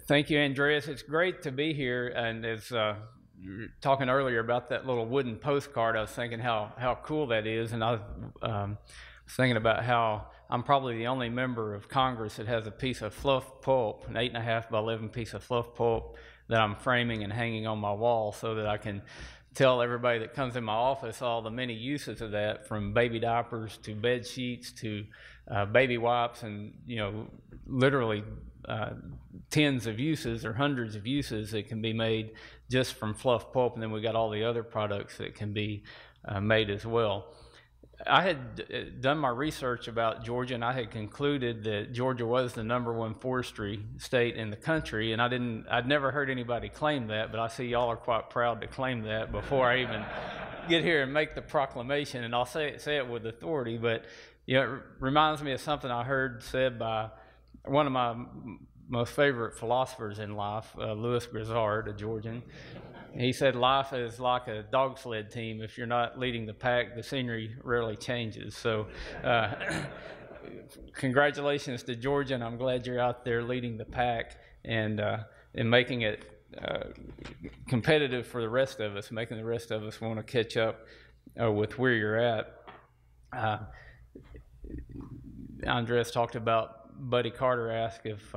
Thank you, Andreas. It's great to be here. And as you were talking earlier about that little wooden postcard, I was thinking how cool that is. And I was thinking about how I'm probably the only member of Congress that has a piece of fluff pulp, an 8.5 by 11 piece of fluff pulp that I'm framing and hanging on my wall so that I can tell everybody that comes in my office all the many uses of that, from baby diapers to bed sheets to baby wipes, and literally tens of uses or hundreds of uses that can be made just from fluff pulp. And then we got all the other products that can be made as well. I had done my research about Georgia, and I had concluded that Georgia was the #1 forestry state in the country, and I'd never heard anybody claim that, but I see y'all are quite proud to claim that before I even get here and make the proclamation. And I'll say it with authority, but it reminds me of something I heard said by one of my most favorite philosophers in life, Louis Grizzard, a Georgian. He said, life is like a dog sled team. If you're not leading the pack, the scenery rarely changes. So congratulations to Georgia, and I'm glad you're out there leading the pack and making it competitive for the rest of us, making the rest of us want to catch up with where you're at. Andres talked about Buddy Carter asked if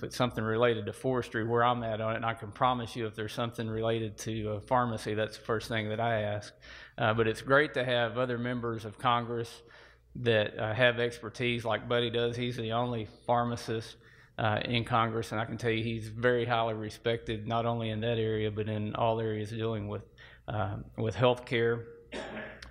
it's something related to forestry, where I'm at on it, and I can promise you if there's something related to pharmacy, that's the first thing that I ask. But it's great to have other members of Congress that have expertise like Buddy does. He's the only pharmacist in Congress, and I can tell you he's very highly respected, not only in that area, but in all areas dealing with health care.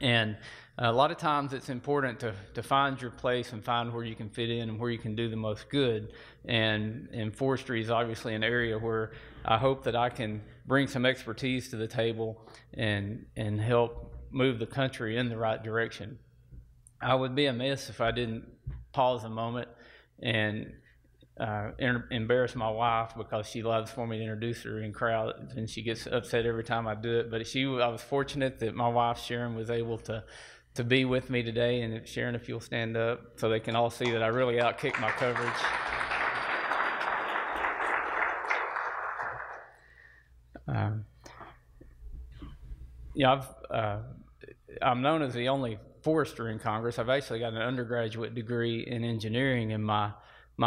And a lot of times it's important to find your place and find where you can fit in and where you can do the most good. And forestry is obviously an area where I hope that I can bring some expertise to the table and help move the country in the right direction. I would be amiss if I didn't pause a moment and embarrass my wife, because she loves for me to introduce her in crowds, and she gets upset every time I do it. But I was fortunate that my wife Sharon was able to be with me today. And Sharon, if you'll stand up so they can all see that I really outkicked my coverage. I'm known as the only forester in Congress. I've actually got an undergraduate degree in engineering, and my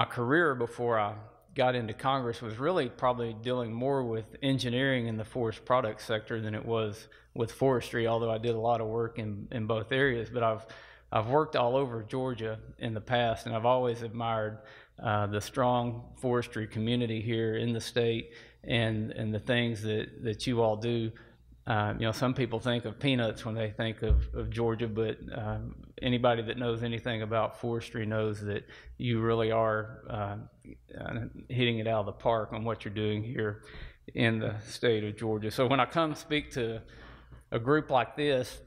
career before I got into Congress was really probably dealing more with engineering in the forest products sector than it was with forestry, although I did a lot of work in both areas. But I've worked all over Georgia in the past, and I've always admired the strong forestry community here in the state and the things that you all do. Some people think of peanuts when they think of Georgia, but anybody that knows anything about forestry knows that you really are hitting it out of the park on what you're doing here in the state of Georgia. So when I come speak to a group like this,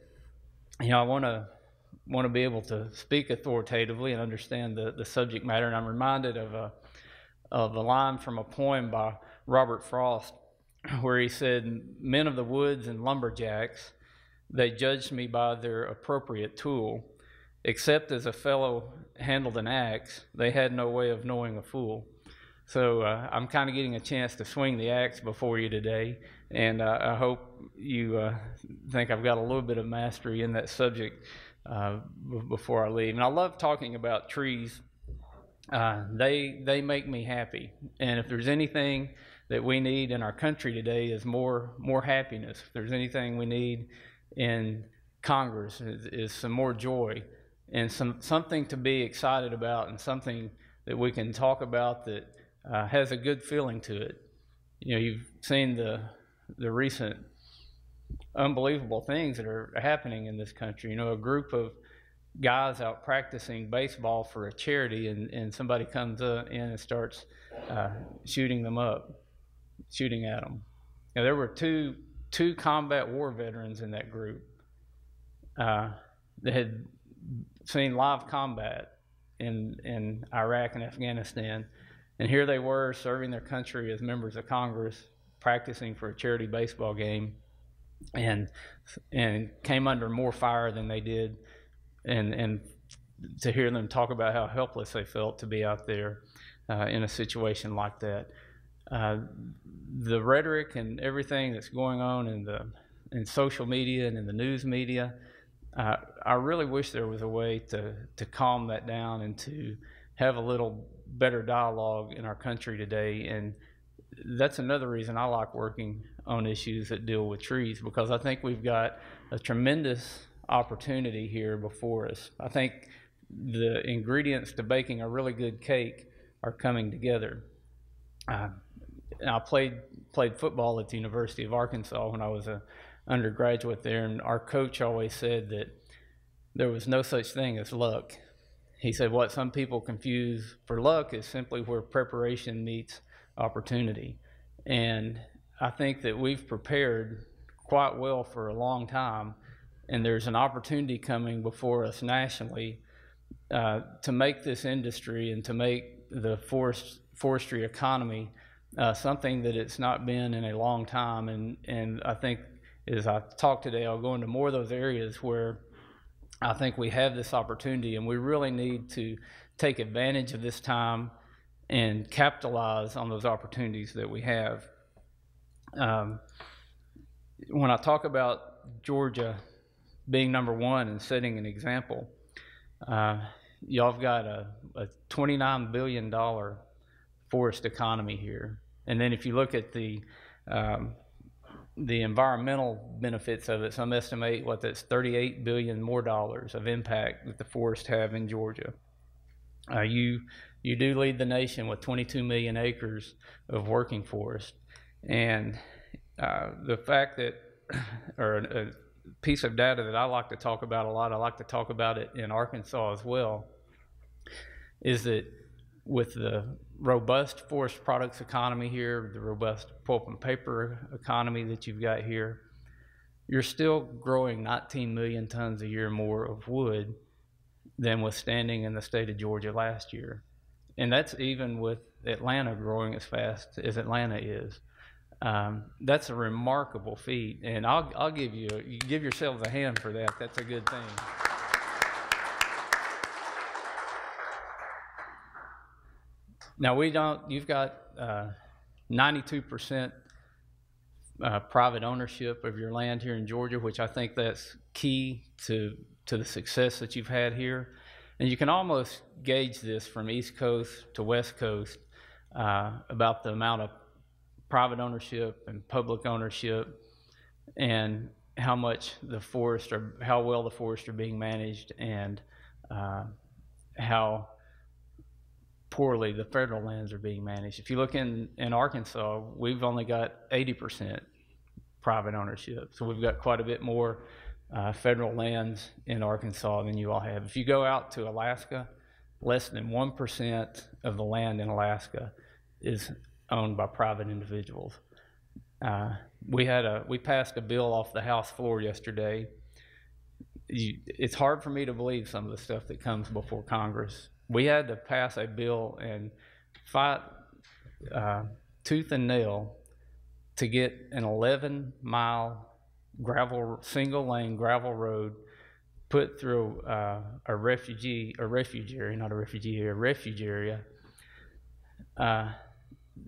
I want to be able to speak authoritatively and understand the subject matter. And I'm reminded of a line from a poem by Robert Frost, where he said, "Men of the woods and lumberjacks, they judged me by their appropriate tool. Except as a fellow handled an axe, they had no way of knowing a fool." So I'm kind of getting a chance to swing the axe before you today, and I hope you think I've got a little bit of mastery in that subject before I leave. And I love talking about trees. They make me happy, and if there's anything that we need in our country today is more happiness. If there's anything we need in Congress is some more joy and something to be excited about, and something that we can talk about that has a good feeling to it. You've seen the recent unbelievable things that are happening in this country. A group of guys out practicing baseball for a charity, and somebody comes in and starts shooting at them. There were two combat war veterans in that group that had seen live combat in Iraq and Afghanistan, and here they were serving their country as members of Congress, practicing for a charity baseball game, and came under more fire than they did, and to hear them talk about how helpless they felt to be out there in a situation like that. The rhetoric and everything that's going on in social media and in the news media, I really wish there was a way to calm that down and to have a little better dialogue in our country today. And that's another reason I like working on issues that deal with trees, because I think we've got a tremendous opportunity here before us. I think the ingredients to baking a really good cake are coming together. I played football at the University of Arkansas when I was an undergraduate there, and our coach always said that there was no such thing as luck. He said what some people confuse for luck is simply where preparation meets opportunity. And I think that we've prepared quite well for a long time, and there's an opportunity coming before us nationally to make this industry and to make the forestry economy something that it's not been in a long time. And I think as I talk today, I'll go into more of those areas where I think we have this opportunity, and we really need to take advantage of this time and capitalize on those opportunities that we have. When I talk about Georgia being number one and setting an example, y'all have got a $29 billion forest economy here. And then if you look at the environmental benefits of it, some estimate that's $38 billion more dollars of impact that the forests have in Georgia. You do lead the nation with 22 million acres of working forest. And the fact that, or a piece of data that I like to talk about a lot, I like to talk about it in Arkansas as well, is that with the robust forest products economy here, the robust pulp and paper economy that you've got here, you're still growing 19 million tons a year more of wood than was standing in the state of Georgia last year. And that's even with Atlanta growing as fast as Atlanta is. That's a remarkable feat, and I'll give you give yourselves a hand for that. That's a good thing. Now you've got 92% private ownership of your land here in Georgia, which I think that's key to the success that you've had here. And you can almost gauge this from East Coast to West Coast about the amount of private ownership and public ownership, and how much the forest, or how well the forests are being managed, and how poorly the federal lands are being managed. If you look in Arkansas, we've only got 80% private ownership, so we've got quite a bit more federal lands in Arkansas than you all have. If you go out to Alaska, less than 1% of the land in Alaska is owned by private individuals. We passed a bill off the House floor yesterday. It's hard for me to believe some of the stuff that comes before Congress. We had to pass a bill and fight tooth and nail to get an 11-mile single lane gravel road put through a refuge area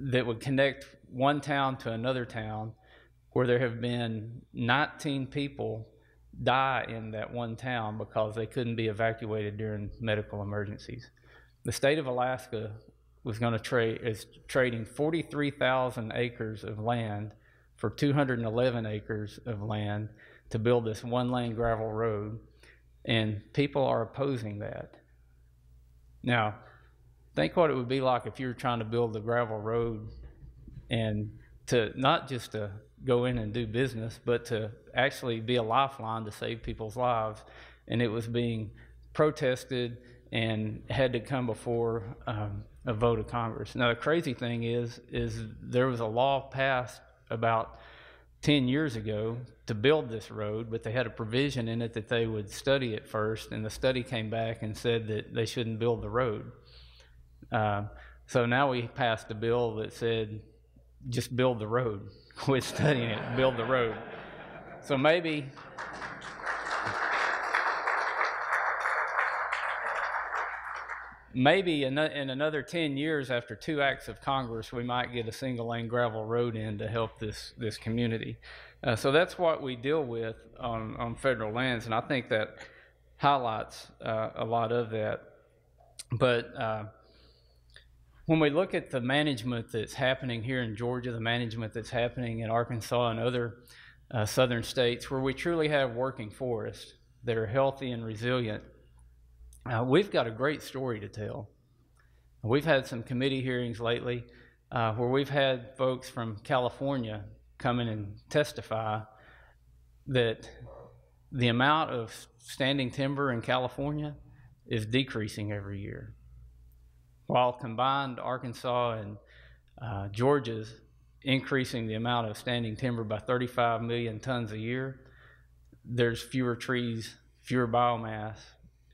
that would connect one town to another town, where there have been 19 people die in that one town because they couldn't be evacuated during medical emergencies. The state of Alaska is trading 43,000 acres of land for 211 acres of land to build this one-lane gravel road, and people are opposing that. Now, think what it would be like if you were trying to build the gravel road, and to not just to go in and do business, but to actually be a lifeline to save people's lives, and it was being protested and had to come before a vote of Congress. Now, the crazy thing is there was a law passed about 10 years ago to build this road, but they had a provision in it that they would study it first, and the study came back and said that they shouldn't build the road. So now we passed a bill that said, just build the road. Quit studying it, build the road. So maybe maybe in another 10 years, after 2 acts of Congress, we might get a single-lane gravel road in to help this community. So that's what we deal with on federal lands, and I think that highlights a lot of that. But when we look at the management that's happening here in Georgia, the management that's happening in Arkansas and other southern states where we truly have working forests that are healthy and resilient, we've got a great story to tell. We've had some committee hearings lately where we've had folks from California come in and testify that the amount of standing timber in California is decreasing every year. While combined Arkansas and Georgia's increasing the amount of standing timber by 35 million tons a year, there's fewer trees, fewer biomass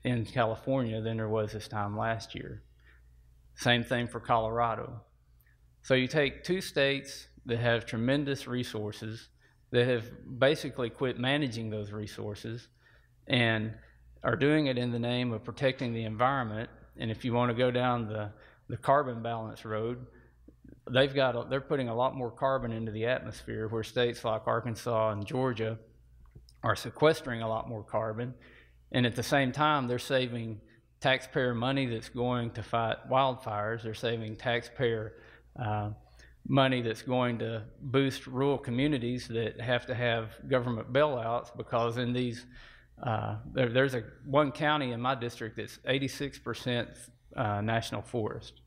in California than there was this time last year. Same thing for Colorado. So you take 2 states that have tremendous resources, that have basically quit managing those resources and are doing it in the name of protecting the environment. And if you want to go down the carbon balance road, they're putting a lot more carbon into the atmosphere, where states like Arkansas and Georgia are sequestering a lot more carbon. And at the same time, they're saving taxpayer money that's going to fight wildfires. They're saving taxpayer money that's going to boost rural communities that have to have government bailouts, because in these, there's one county in my district that's 86% national forest.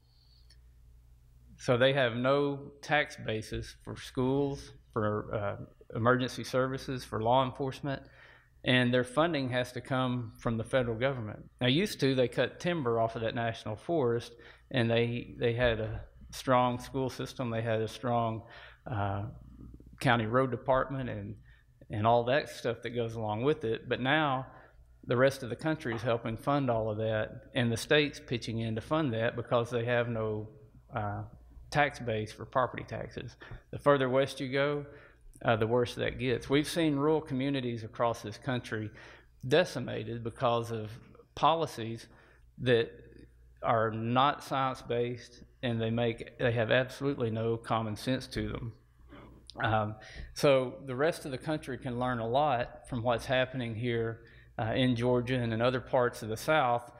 So they have no tax basis for schools, for emergency services, for law enforcement, and their funding has to come from the federal government. Now, used to, they cut timber off of that national forest, and they had a strong school system, they had a strong county road department, and all that stuff that goes along with it. But now the rest of the country is helping fund all of that, and the state's pitching in to fund that because they have no tax base for property taxes. The further west you go, the worse that gets. We've seen rural communities across this country decimated because of policies that are not science-based, and they have absolutely no common sense to them. So the rest of the country can learn a lot from what's happening here in Georgia and in other parts of the South,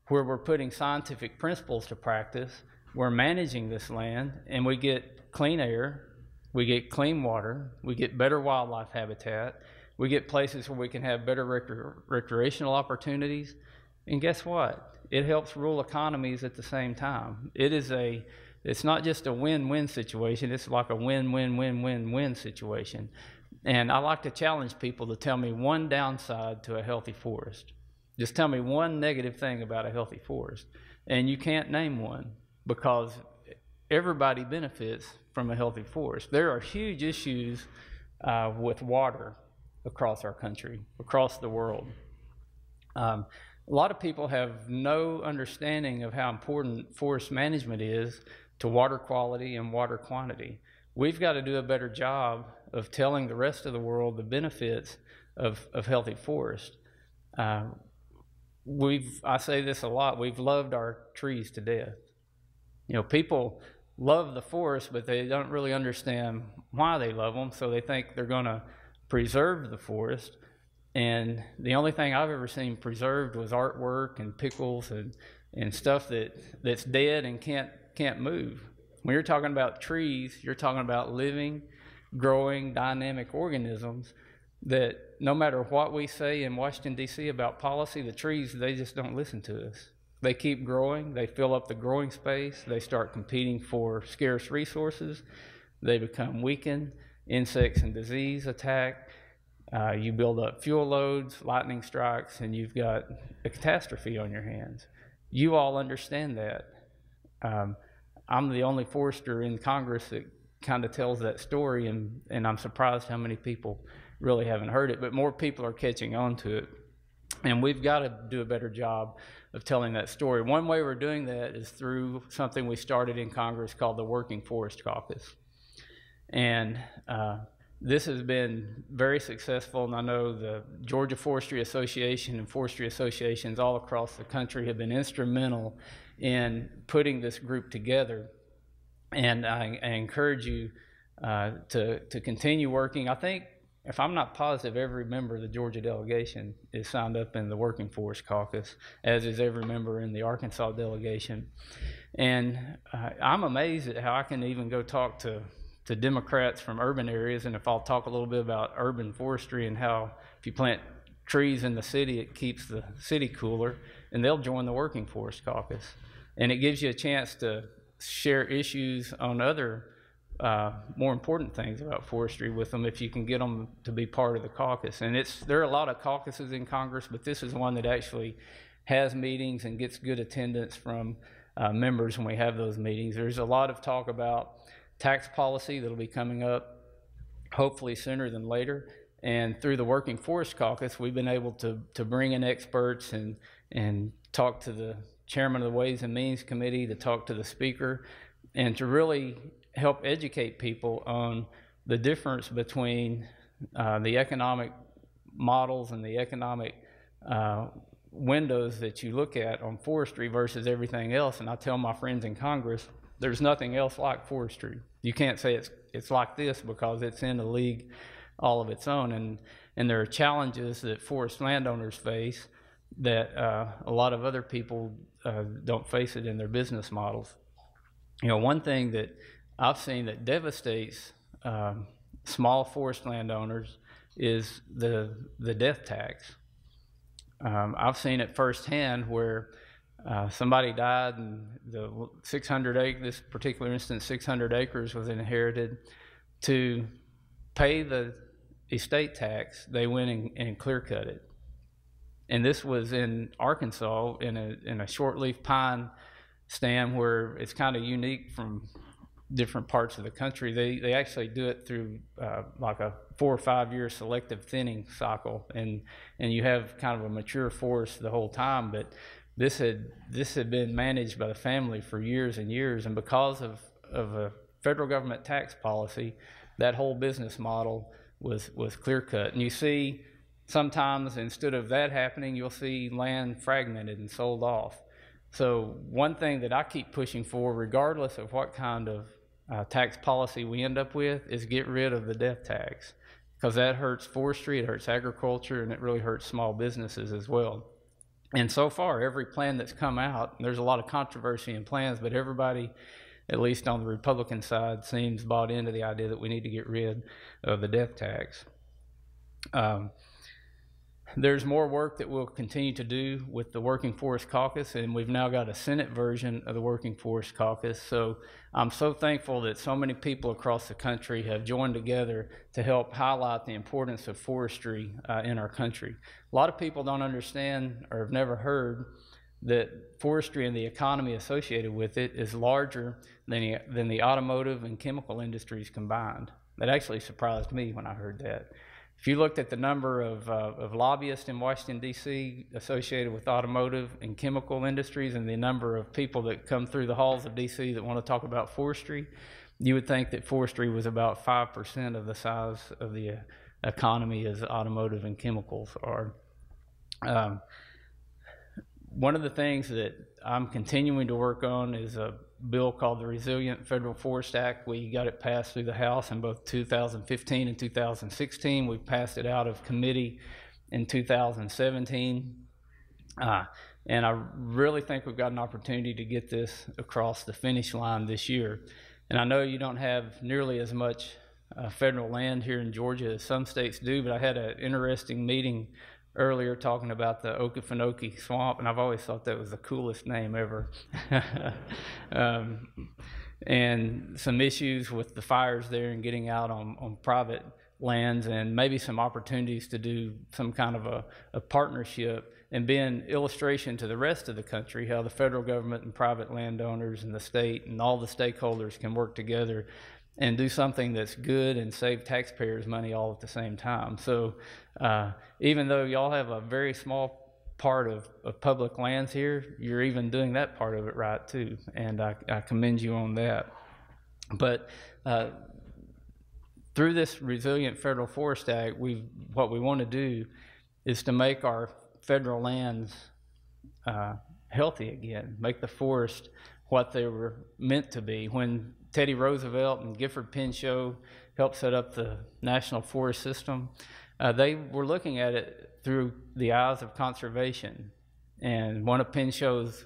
where we're putting scientific principles to practice. We're managing this land, and we get clean air, we get clean water, we get better wildlife habitat, we get places where we can have better recreational opportunities, and guess what? It helps rural economies at the same time. It's not just a win-win situation, it's like a win-win-win-win-win situation. And I like to challenge people to tell me one downside to a healthy forest. Just tell me one negative thing about a healthy forest. And you can't name one, because everybody benefits from a healthy forest. There are huge issues with water across our country, across the world. A lot of people have no understanding of how important forest management is to water quality and water quantity. We've got to do a better job of telling the rest of the world the benefits of healthy forest. I say this a lot, we've loved our trees to death. You know, people love the forest, but they don't really understand why they love them, so they think they're going to preserve the forest. And the only thing I've ever seen preserved was artwork and pickles and stuff that's dead and can't move. When you're talking about trees, you're talking about living, growing, dynamic organisms that no matter what we say in Washington, D.C. about policy, the trees, they just don't listen to us. They keep growing, they fill up the growing space, they start competing for scarce resources, they become weakened, insects and disease attack, you build up fuel loads, lightning strikes, and you've got a catastrophe on your hands. You all understand that. I'm the only forester in Congress that kind of tells that story, and I'm surprised how many people really haven't heard it, but more people are catching on to it. And we've got to do a better job of telling that story. One way we're doing that is through something we started in Congress called the Working Forest Caucus. And this has been very successful, and I know the Georgia Forestry Association and forestry associations all across the country have been instrumental in putting this group together. And I encourage you to continue working. I think, if I'm not positive, every member of the Georgia delegation is signed up in the Working Forest Caucus, as is every member in the Arkansas delegation. And I'm amazed at how I can even go talk to Democrats from urban areas, and if I'll talk a little bit about urban forestry and how if you plant trees in the city, it keeps the city cooler, and they'll join the Working Forest Caucus. And it gives you a chance to share issues on other more important things about forestry with them if you can get them to be part of the caucus. And there are a lot of caucuses in Congress, but this is one that actually has meetings and gets good attendance from members when we have those meetings. There's a lot of talk about tax policy that'll be coming up hopefully sooner than later. And through the Working Forest Caucus, we've been able to bring in experts and talk to the chairman of the Ways and Means Committee, to talk to the speaker, and to really help educate people on the difference between the economic models and the economic windows that you look at on forestry versus everything else. And I tell my friends in Congress, there's nothing else like forestry. You can't say it's like this because it's in a league all of its own. And there are challenges that forest landowners face that a lot of other people don't face it in their business models. You know, one thing that I've seen that devastates small forest landowners is the death tax. I've seen it firsthand where somebody died and the 600 acres, this particular instance, 600 acres was inherited. To pay the estate tax, they went and clear cut it. And this was in Arkansas in a shortleaf pine stand where it's kind of unique from different parts of the country. They actually do it through like a 4 or 5 year selective thinning cycle, and you have kind of a mature forest the whole time. But this had been managed by the family for years and years, and because of a federal government tax policy, that whole business model was clear cut. And you see sometimes instead of that happening, you'll see land fragmented and sold off. So one thing that I keep pushing for, regardless of what kind of tax policy we end up with, is get rid of the death tax, because that hurts forestry, it hurts agriculture, and it really hurts small businesses as well. And so far, every plan that's come out, there's a lot of controversy in plans, but everybody, at least on the Republican side, seems bought into the idea that we need to get rid of the death tax. There's more work that we'll continue to do with the Working Forest Caucus, and we've now got a Senate version of the Working Forest Caucus. So I'm so thankful that so many people across the country have joined together to help highlight the importance of forestry in our country. A lot of people don't understand or have never heard that forestry and the economy associated with it is larger than the automotive and chemical industries combined. That actually surprised me when I heard that. If you looked at the number of lobbyists in Washington, D.C. associated with automotive and chemical industries and the number of people that come through the halls of D.C. that want to talk about forestry, you would think that forestry was about 5% of the size of the economy as automotive and chemicals are. One of the things that I'm continuing to work on is a bill called the Resilient Federal Forest Act. We got it passed through the House in both 2015 and 2016. We passed it out of committee in 2017. And I really think we've got an opportunity to get this across the finish line this year. And I know you don't have nearly as much federal land here in Georgia as some states do, but I had an interesting meeting earlier talking about the Okefenokee Swamp, and I've always thought that was the coolest name ever. And some issues with the fires there and getting out on private lands, and maybe some opportunities to do some kind of a partnership and be an illustration to the rest of the country how the federal government and private landowners and the state and all the stakeholders can work together and do something that's good and save taxpayers money all at the same time. So even though y'all have a very small part of public lands here, you're even doing that part of it right too, and I commend you on that. But through this Resilient Federal Forest Act, what we want to do is to make our federal lands healthy again, make the forest what they were meant to be. When Teddy Roosevelt and Gifford Pinchot helped set up the National Forest System, they were looking at it through the eyes of conservation. And one of Pinchot's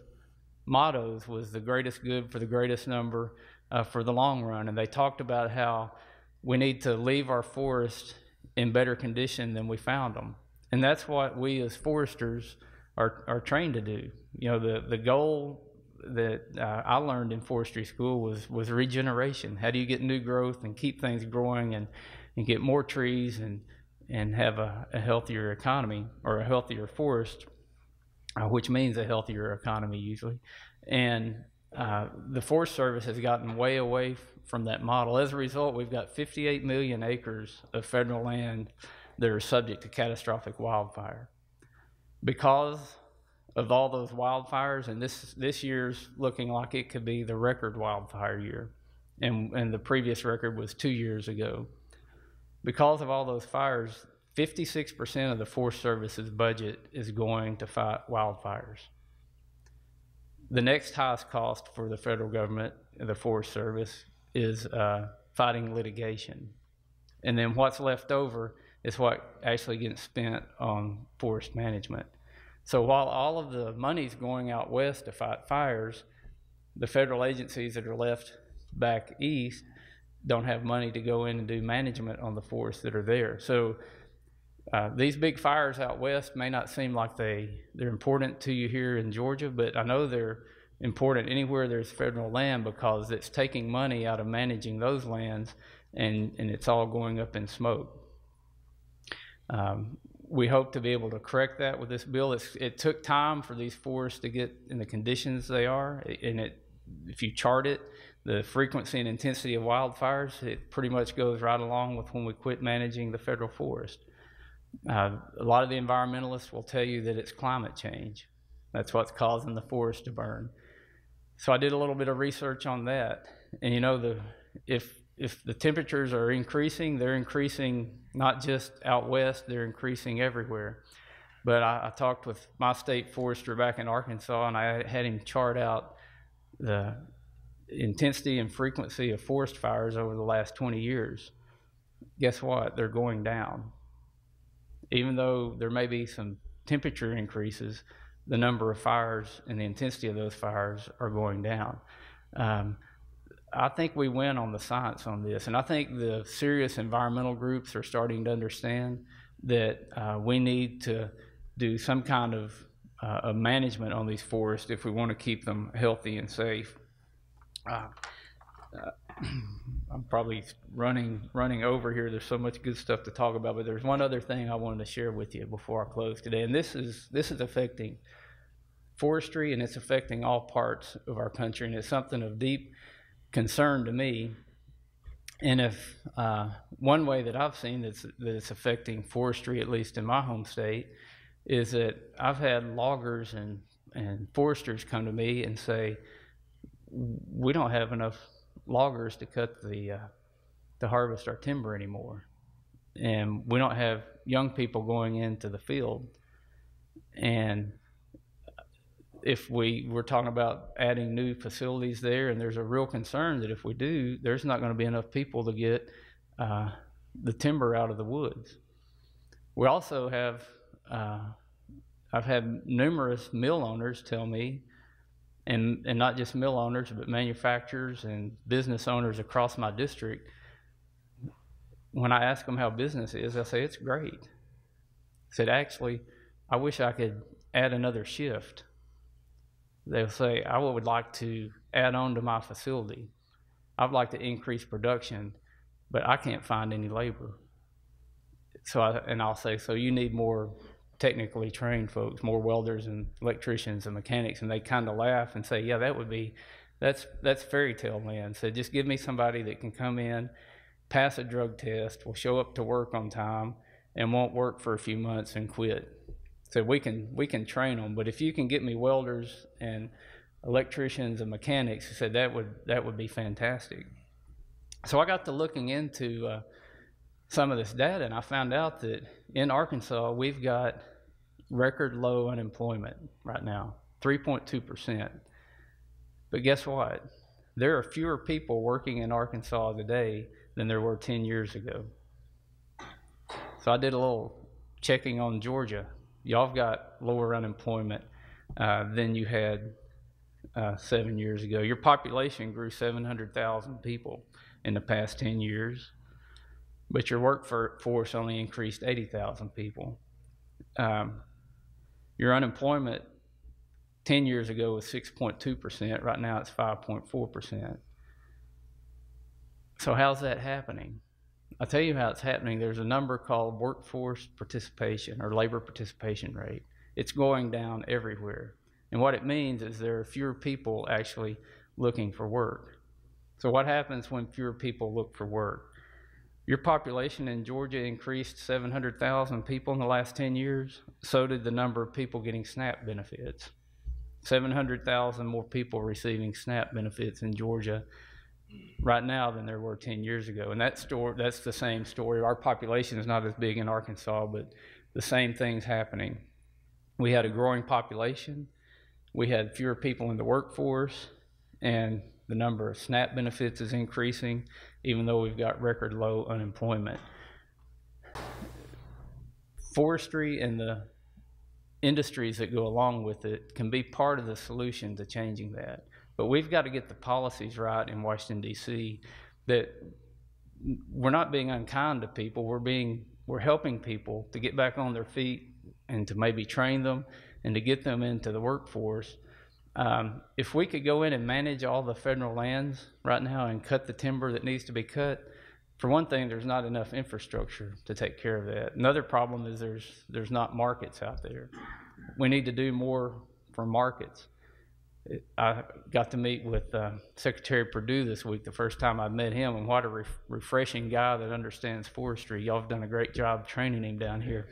mottos was the greatest good for the greatest number for the long run. And they talked about how we need to leave our forests in better condition than we found them. And that's what we as foresters are trained to do. You know, the goal that I learned in forestry school was regeneration. How do you get new growth and keep things growing and get more trees and have a healthier economy, or a healthier forest, which means a healthier economy usually. And the Forest Service has gotten way away from that model. As a result, we've got 58 million acres of federal land that are subject to catastrophic wildfire. Because of all those wildfires, and this year's looking like it could be the record wildfire year, and the previous record was 2 years ago. Because of all those fires, 56% of the Forest Service's budget is going to fight wildfires. The next highest cost for the federal government, the Forest Service, is fighting litigation. And then what's left over is what actually gets spent on forest management. So while all of the money's going out west to fight fires, the federal agencies that are left back east don't have money to go in and do management on the forests that are there. So these big fires out west may not seem like they're important to you here in Georgia, but I know they're important anywhere there's federal land, because it's taking money out of managing those lands, and it's all going up in smoke. We hope to be able to correct that with this bill. It took time for these forests to get in the conditions they are, and if you chart it, the frequency and intensity of wildfires, it pretty much goes right along with when we quit managing the federal forest. A lot of the environmentalists will tell you that it's climate change. That's what's causing the forest to burn. So I did a little bit of research on that, and you know, if the temperatures are increasing, they're increasing not just out west, they're increasing everywhere. But I talked with my state forester back in Arkansas, and I had him chart out the intensity and frequency of forest fires over the last 20 years. Guess what? They're going down. Even though there may be some temperature increases, the number of fires and the intensity of those fires are going down. I think we win on the science on this, and I think the serious environmental groups are starting to understand that we need to do some kind of management on these forests if we want to keep them healthy and safe. I'm probably running over here. There's so much good stuff to talk about, but there's one other thing I wanted to share with you before I close today, and this is affecting forestry, and it's affecting all parts of our country, and it's something of deep concern to me. And if one way that I've seen that it's affecting forestry, at least in my home state, is that I've had loggers and foresters come to me and say, we don't have enough loggers to cut to harvest our timber anymore, and we don't have young people going into the field. And if we're talking about adding new facilities there, and there's a real concern that if we do, there's not going to be enough people to get the timber out of the woods. We also have I've had numerous mill owners tell me, and not just mill owners, but manufacturers and business owners across my district, when I ask them how business is, they'll say, it's great. I said, actually, I wish I could add another shift. They'll say, I would like to add on to my facility. I'd like to increase production, but I can't find any labor. So I'll say, so you need more technically trained folks, more welders and electricians and mechanics, and they kind of laugh and say, yeah, that's fairy tale land. So just give me somebody that can come in, pass a drug test, will show up to work on time, and won't work for a few months and quit. So we can train them, but if you can get me welders and electricians and mechanics, I said that would be fantastic. So I got to looking into some of this data, and I found out that in Arkansas we've got record low unemployment right now, 3.2%. But guess what? There are fewer people working in Arkansas today than there were 10 years ago. So I did a little checking on Georgia. Y'all have got lower unemployment than you had 7 years ago. Your population grew 700,000 people in the past 10 years, but your workforce only increased 80,000 people. Your unemployment 10 years ago was 6.2%. Right now it's 5.4%. So how's that happening? I'll tell you how it's happening. There's a number called workforce participation or labor participation rate. It's going down everywhere. And what it means is there are fewer people actually looking for work. So what happens when fewer people look for work? Your population in Georgia increased 700,000 people in the last 10 years. So did the number of people getting SNAP benefits. 700,000 more people receiving SNAP benefits in Georgia right now than there were 10 years ago. And that's the same story. Our population is not as big in Arkansas, but the same thing's happening. We had a growing population. We had fewer people in the workforce, and the number of SNAP benefits is increasing, even though we've got record low unemployment. Forestry and the industries that go along with it can be part of the solution to changing that. But we've got to get the policies right in Washington, D.C., that we're not being unkind to people. We're helping people to get back on their feet and to maybe train them and to get them into the workforce. If we could go in and manage all the federal lands right now and cut the timber that needs to be cut, for one thing, there's not enough infrastructure to take care of that. Another problem is there's not markets out there. We need to do more for markets. I got to meet with Secretary Perdue this week, the first time I met him, and what a refreshing guy that understands forestry. Y'all have done a great job training him down here.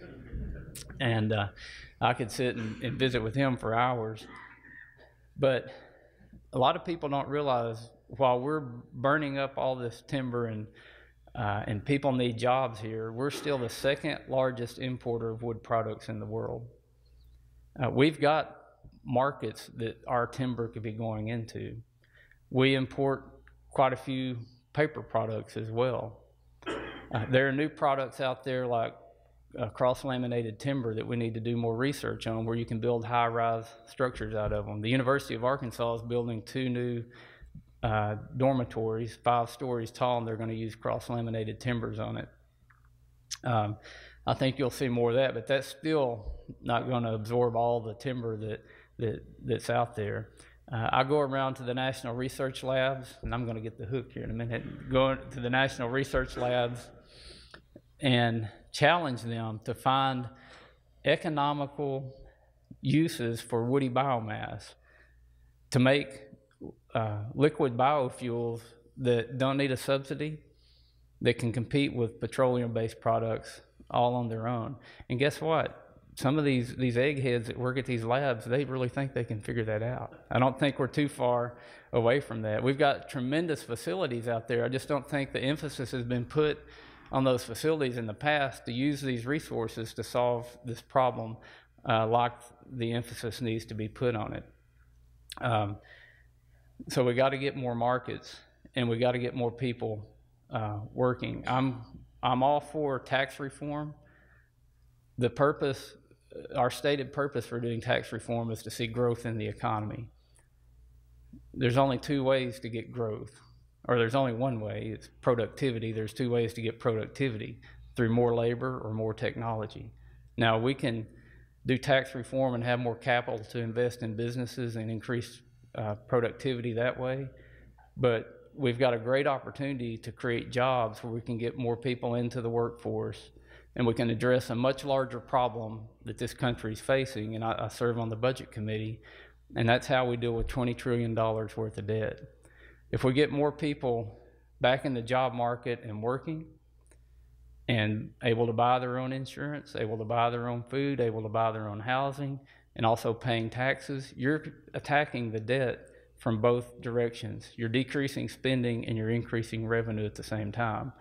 And I could sit and visit with him for hours. But a lot of people don't realize while we're burning up all this timber and people need jobs here, we're still the second largest importer of wood products in the world. We've got markets that our timber could be going into. We import quite a few paper products as well. There are new products out there like cross-laminated timber that we need to do more research on, where you can build high-rise structures out of them. The University of Arkansas is building 2 new dormitories, 5 stories tall, and they're going to use cross-laminated timbers on it. I think you'll see more of that, but that's still not going to absorb all the timber that's out there. I go around to the National Research Labs, and I'm going to get the hook here in a minute, go to the National Research Labs and challenge them to find economical uses for woody biomass to make liquid biofuels that don't need a subsidy, that can compete with petroleum-based products all on their own. And guess what? Some of these eggheads that work at these labs, they really think they can figure that out. I don't think we're too far away from that. We've got tremendous facilities out there. I just don't think the emphasis has been put on those facilities in the past to use these resources to solve this problem like the emphasis needs to be put on it. So we got to get more markets, and we got to get more people working. I'm all for tax reform. The purpose, our stated purpose for doing tax reform is to see growth in the economy. There's only 2 ways to get growth, or there's only one way, it's productivity. There's 2 ways to get productivity, through more labor or more technology. Now, we can do tax reform and have more capital to invest in businesses and increase productivity that way, but we've got a great opportunity to create jobs where we can get more people into the workforce, and we can address a much larger problem that this country is facing. And I serve on the budget committee, and that's how we deal with $20 trillion worth of debt. If we get more people back in the job market and working and able to buy their own insurance, able to buy their own food, able to buy their own housing, and also paying taxes, you're attacking the debt from both directions. You're decreasing spending and you're increasing revenue at the same time.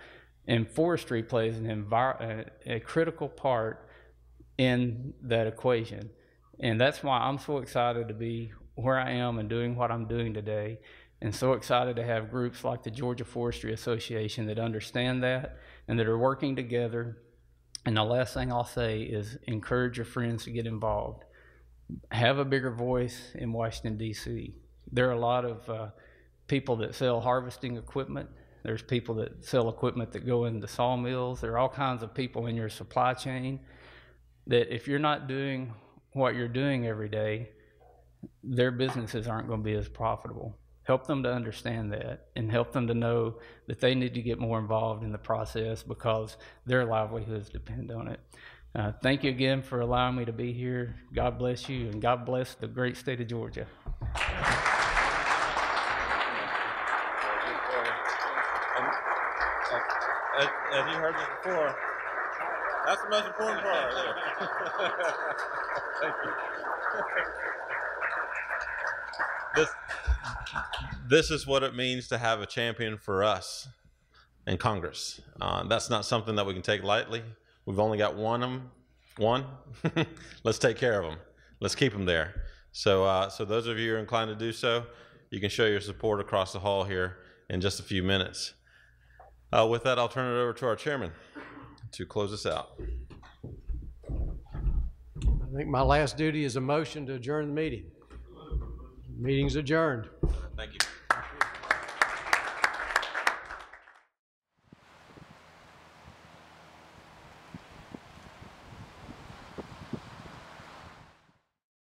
And forestry plays a critical part in that equation. And that's why I'm so excited to be where I am and doing what I'm doing today, and so excited to have groups like the Georgia Forestry Association that understand that and that are working together. And the last thing I'll say is encourage your friends to get involved. Have a bigger voice in Washington, D.C. There are a lot of people that sell harvesting equipment. There's people that sell equipment that go into sawmills. There are all kinds of people in your supply chain that if you're not doing what you're doing every day, their businesses aren't going to be as profitable. Help them to understand that and help them to know that they need to get more involved in the process because their livelihoods depend on it. Thank you again for allowing me to be here. God bless you, and God bless the great state of Georgia. As you heard this before, that's the most important part. Thank you. This is what it means to have a champion for us in Congress. That's not something that we can take lightly. We've only got one. Let's take care of them. Let's keep them there. So those of you who are inclined to do so, you can show your support across the hall here in just a few minutes. With that, I'll turn it over to our chairman to close us out. I think my last duty is a motion to adjourn the meeting. Meeting's adjourned.